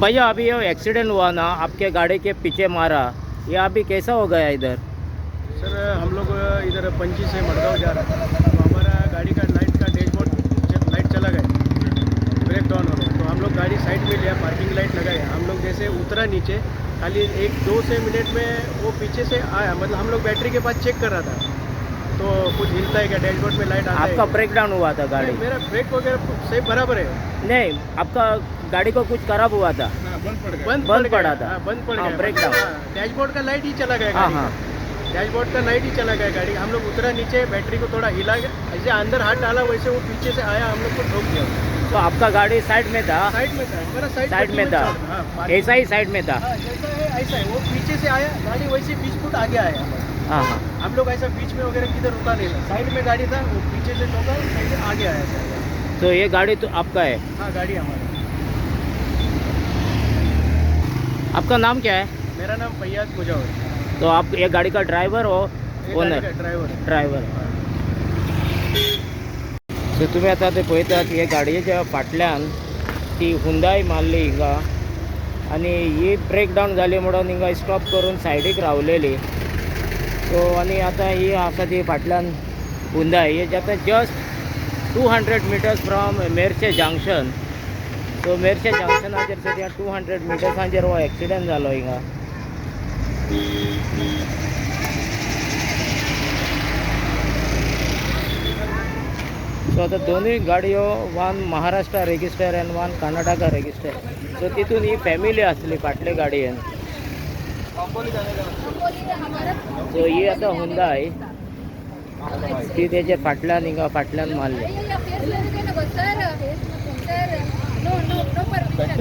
भैया अभी ये एक्सीडेंट हुआ ना, आपके गाड़ी के पीछे मारा, ये अभी कैसा हो गया इधर? सर हम लोग इधर पंची से मडगांव जा रहा था, तो हमारा गाड़ी का लाइट का डैशबोर्ड लाइट चला गया, ब्रेक डाउन हो गया। तो हम लोग गाड़ी साइड में लिया, पार्किंग लाइट लगाया। हम लोग जैसे उतरा नीचे, खाली 1-2 से मिनट में वो पीछे से आया, मतलब हम लोग बैटरी के पास चेक कर रहा था तो कुछ हिलता है क्या, डैशबोर्ड में लाइट आता है। आपका ब्रेक डाउन हुआ था गाड़ी? मेरा ब्रेक वगैरह सही बराबर है। नहीं, आपका गाड़ी को कुछ खराब हुआ था? बंद पड़ा था। बंद पड़ हाँ, गया। Break down. डैशबोर्ड का लाइट ही चला गया हाँ गाड़ी हाँ। का। डैशबोर्ड का लाइट ही चला गया गाड़ी। हम लोग उतरा नीचे, बैटरी को थोड़ा हिला गया, ऐसे अंदर हाथ डाला वैसे वो पीछे से आया, हम लोग को ठोक दिया। तो आपका गाड़ी साइड में था? साइड में था मेरा, साइड में था। हाँ, ऐसा ही साइड में था? जैसा है ऐसा है, वो पीछे से आया, गाड़ी वैसे 20 फुट आगे आया। हाँ हाँ। हम लोग ऐसा बीच में वगैरह किधर रुका नहीं था, साइड में गाड़ी था, वो पीछे से ठोका, ऐसे आगे आया। तो ये गाड़ी तो आपका है? हाँ, गाड़ी हमारी। आपका नाम क्या है? मेरा नाम फैयाज मुजावर। तो आप ये गाड़ी का ड्राइवर हो? ओनर? ड्रायव्हर. सो तुम्ही आता ते पळयतात हे गाडयेच्या फाटल्यान ती हुंदाय मारली हिंगा आणि ही ब्रेकडाऊन जाली म्हणून हिंगा स्टॉप करून सायडीक रावलेली. सो आणि आता ही आसा ती फाटल्यान हुंदाय हे जाता just 200 meters from Merces junction. So Merces जंक्शनाचेर सद्या 200 मिटर्सांचेर हो एक्सिडेंट जालो हिंगा. सो आता दोनूय गाडयो, one Maharashtra register and one Karnataka register. So तितून ही फॅमिली आसली फाटले गाडयेन. सो ही आता हुंदाय ती तेजे फाटल्यान हिंगा फाटल्यान मारली.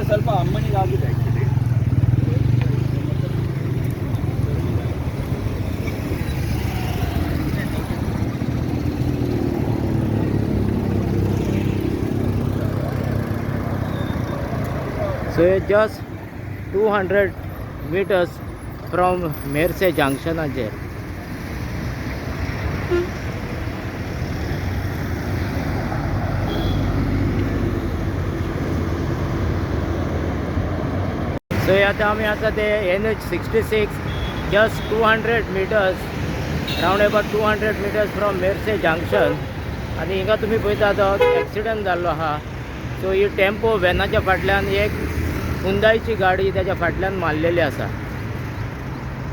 ಸ್ವಲ್ಪ ಅಮ್ಮನಿಗೆ ಆಗಿದೆ actually. So it's just 200 meters from Merse Junction aje. So आता आम्ही आता ते NH66 just 200 meters, round about 200 meters from Merse Junction. आणि हिंगा तुम्ही पळयतात एक्सिडेंट जाल्लो आहा. सो ही टेम्पो व्हॅनाच्या फाटल्यान एक हुंदायची गाडी त्याच्या फाटल्यान मारलेली आसा.